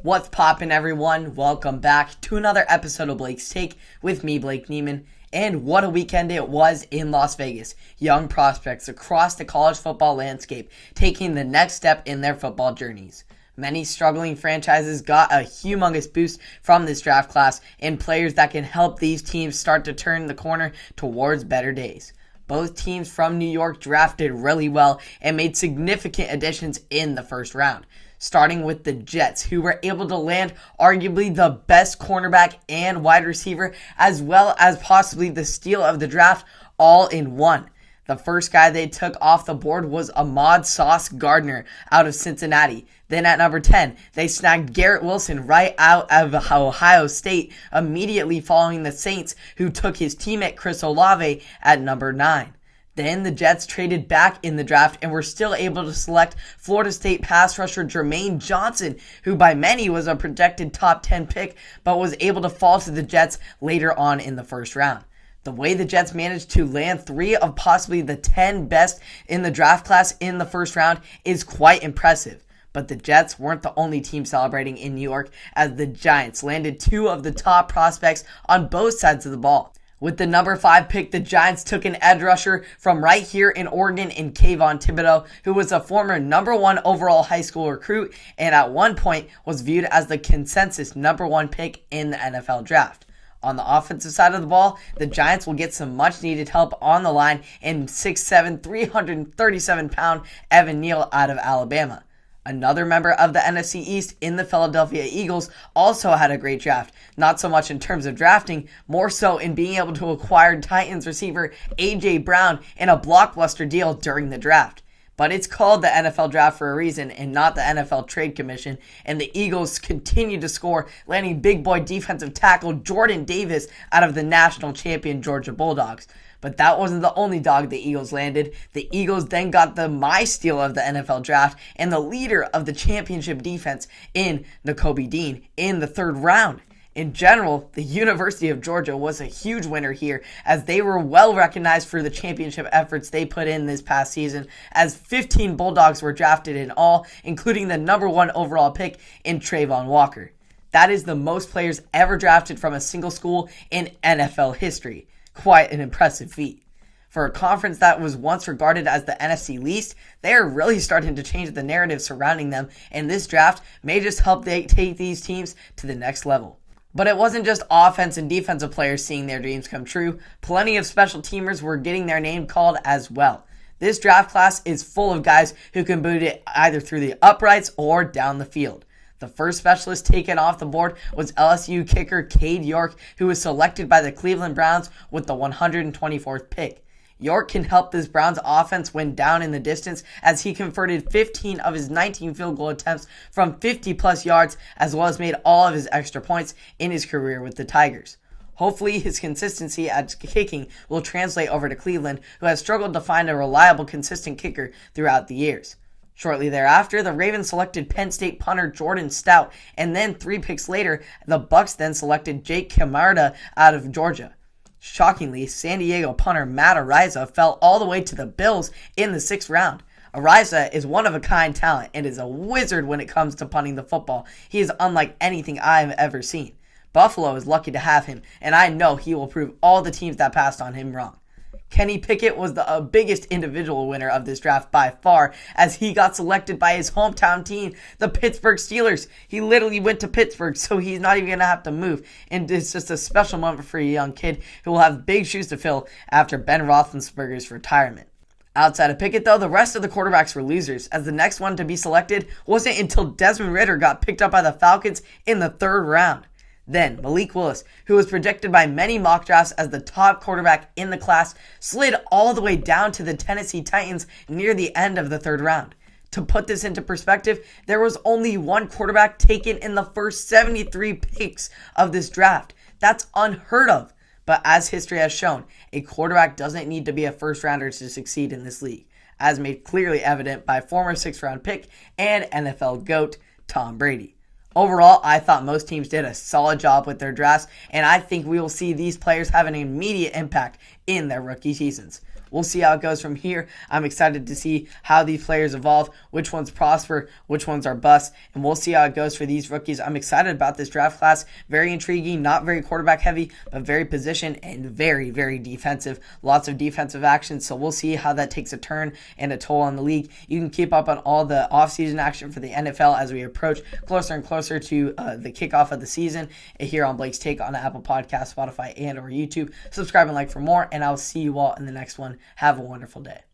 What's poppin', everyone? Welcome back to another episode of Blake's Take with me, Blake Neiman. And what a weekend it was in Las Vegas. Young prospects across the college football landscape taking the next step in their football journeys. Many struggling franchises got a humongous boost from this draft class and players that can help these teams start to turn the corner towards better days. Both teams from New York drafted really well and made significant additions in the first round. Starting with the Jets, who were able to land arguably the best cornerback and wide receiver, as well as possibly the steal of the draft, all in one. The first guy they took off the board was Ahmad Sauce Gardner out of Cincinnati. Then at number 10, they snagged Garrett Wilson right out of Ohio State, immediately following the Saints, who took his teammate Chris Olave at number 9. Then the Jets traded back in the draft and were still able to select Florida State pass rusher Jermaine Johnson, who by many was a projected top 10 pick, but was able to fall to the Jets later on in the first round. The way the Jets managed to land 3 of possibly the 10 best in the draft class in the first round is quite impressive. But the Jets weren't the only team celebrating in New York, as the Giants landed 2 of the top prospects on both sides of the ball. With the number 5 pick, the Giants took an edge rusher from right here in Oregon in Kayvon Thibodeaux, who was a former number 1 overall high school recruit and at one point was viewed as the consensus number 1 pick in the NFL draft. On the offensive side of the ball, the Giants will get some much needed help on the line in 6'7", 337-pound Evan Neal out of Alabama. Another member of the NFC East in the Philadelphia Eagles also had a great draft, not so much in terms of drafting, more so in being able to acquire Titans receiver A.J. Brown in a blockbuster deal during the draft. But it's called the NFL Draft for a reason and not the NFL Trade Commission, and the Eagles continue to score, landing big boy defensive tackle Jordan Davis out of the national champion Georgia Bulldogs. But that wasn't the only dog the Eagles landed. The Eagles then got my steal of the NFL draft and the leader of the championship defense in Nakobe Dean in the 3rd round. In general, the University of Georgia was a huge winner here, as they were well recognized for the championship efforts they put in this past season, as 15 Bulldogs were drafted in all, including the number 1 overall pick in Trayvon Walker. That is the most players ever drafted from a single school in NFL history. Quite an impressive feat. For a conference that was once regarded as the NFC least, they are really starting to change the narrative surrounding them, and this draft may just help they take these teams to the next level. But it wasn't just offense and defensive players seeing their dreams come true. Plenty of special teamers were getting their name called as well. This draft class is full of guys who can boot it either through the uprights or down the field. The first specialist taken off the board was LSU kicker Cade York, who was selected by the Cleveland Browns with the 124th pick. York can help this Browns offense win down in the distance, as he converted 15 of his 19 field goal attempts from 50-plus yards, as well as made all of his extra points in his career with the Tigers. Hopefully, his consistency at kicking will translate over to Cleveland, who has struggled to find a reliable, consistent kicker throughout the years. Shortly thereafter, the Ravens selected Penn State punter Jordan Stout, and then 3 picks later, the Bucs then selected Jake Camarda out of Georgia. Shockingly, San Diego punter Matt Araiza fell all the way to the Bills in the 6th round. Araiza is one-of-a-kind talent and is a wizard when it comes to punting the football. He is unlike anything I have ever seen. Buffalo is lucky to have him, and I know he will prove all the teams that passed on him wrong. Kenny Pickett was the biggest individual winner of this draft by far, as he got selected by his hometown team, the Pittsburgh Steelers. He literally went to Pittsburgh, so he's not even going to have to move. And it's just a special moment for a young kid who will have big shoes to fill after Ben Roethlisberger's retirement. Outside of Pickett, though, the rest of the quarterbacks were losers, as the next one to be selected wasn't until Desmond Ridder got picked up by the Falcons in the 3rd round. Then, Malik Willis, who was projected by many mock drafts as the top quarterback in the class, slid all the way down to the Tennessee Titans near the end of the 3rd round. To put this into perspective, there was only 1 quarterback taken in the first 73 picks of this draft. That's unheard of. But as history has shown, a quarterback doesn't need to be a first-rounder to succeed in this league, as made clearly evident by former 6th-round pick and NFL GOAT Tom Brady. Overall, I thought most teams did a solid job with their drafts, and I think we will see these players have an immediate impact in their rookie seasons. we'll see how it goes from here. I'm excited to see how these players evolve, which ones prosper, which ones are bust, and we'll see how it goes for these rookies. I'm excited about this draft class. Very intriguing, not very quarterback heavy, but very position and very, very defensive. Lots of defensive action, so we'll see how that takes a turn and a toll on the league. You can keep up on all the offseason action for the NFL as we approach closer and closer to the kickoff of the season here on Blake's Take on Apple Podcasts, Spotify, and or YouTube. Subscribe and like for more, and I'll see you all in the next one. Have a wonderful day.